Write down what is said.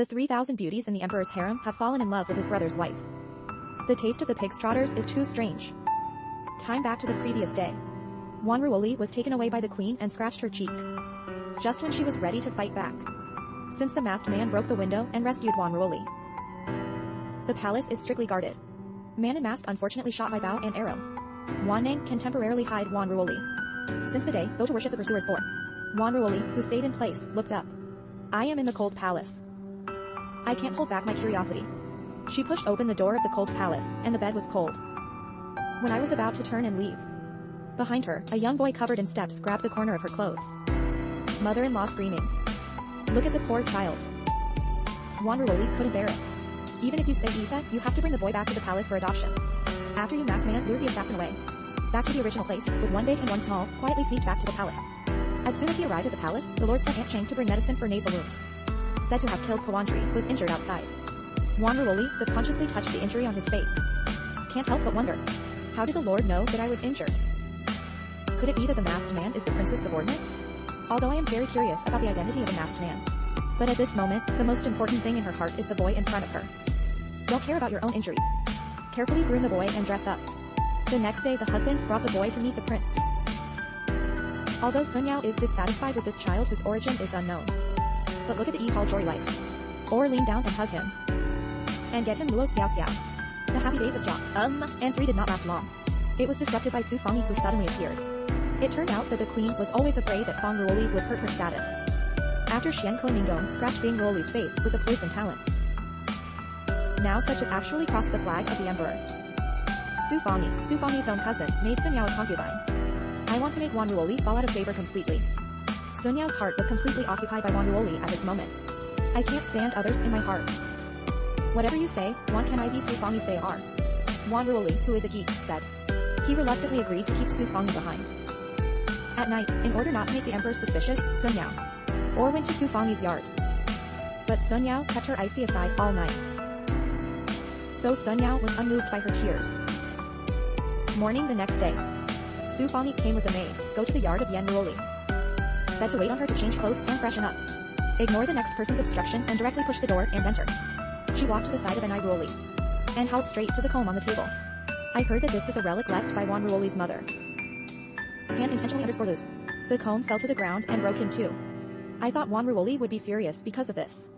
The 3,000 beauties in the emperor's harem have fallen in love with his brother's wife. The taste of the pig's trotters is too strange. Time back to the previous day. Wanruoli was taken away by the queen and scratched her cheek. Just when she was ready to fight back. Since the masked man broke the window and rescued Wanruoli. The palace is strictly guarded. Man in mask unfortunately shot by bow and arrow. Wanning can temporarily hide Wanruoli. Since the day, go to worship the pursuers for. Wanruoli, who stayed in place, looked up. I am in the cold palace. I can't hold back my curiosity. She pushed open the door of the cold palace, and the bed was cold. When I was about to turn and leave, behind her, a young boy covered in steps grabbed the corner of her clothes. Mother-in-law screaming. Look at the poor child. Wanruoli couldn't bear it. Even if you stay Aoife, you have to bring the boy back to the palace for adoption. After you masked man lured the assassin away. Back to the original place, with one big and one small, quietly sneaked back to the palace. As soon as he arrived at the palace, the lord sent Aunt Chang to bring medicine for nasal wounds. Said to have killed Kawandri, was injured outside. Wanruoli subconsciously touched the injury on his face. Can't help but wonder. How did the lord know that I was injured? Could it be that the masked man is the prince's subordinate? Although I am very curious about the identity of the masked man. But at this moment, the most important thing in her heart is the boy in front of her. Don't care about your own injuries. Carefully groom the boy and dress up. The next day the husband brought the boy to meet the prince. Although Sun Yao is dissatisfied with this child whose origin is unknown. But look at the Hall Jory likes. Or lean down and hug him. And get him Luo Xiao Xiao. The happy days of Jia, and 3 did not last long. It was disrupted by Su Fangyi who suddenly appeared. It turned out that the queen was always afraid that Wanruoli would hurt her status. After Xian Koningong scratched Bing Ruoli's face with a poison talent. Now such has actually crossed the flag of the emperor. Su Fangyi's own cousin, made Sun Yao a concubine. I want to make Wanruoli fall out of favor completely. Sun Yao's heart was completely occupied by Wanruoli at this moment. I can't stand others in my heart. Whatever you say, Wan can I be Su Fangyi say are. Wanruoli, who is a geek, said. He reluctantly agreed to keep Su Fangyi behind. At night, in order not to make the emperor suspicious, Sun Yao or went to Su Fangyi's yard. But Sun Yao kept her icy aside all night. So Sun Yao was unmoved by her tears. Morning the next day. Su Fangyi came with the maid, go to the yard of Wanruoli. Said to wait on her to change clothes and freshen up. Ignore the next person's obstruction and directly push the door and enter. She walked to the side of Wanruoli. And held straight to the comb on the table. I heard that this is a relic left by Wanruoli's mother. Hand intentionally _loose. The comb fell to the ground and broke in two. I thought Wanruoli would be furious because of this.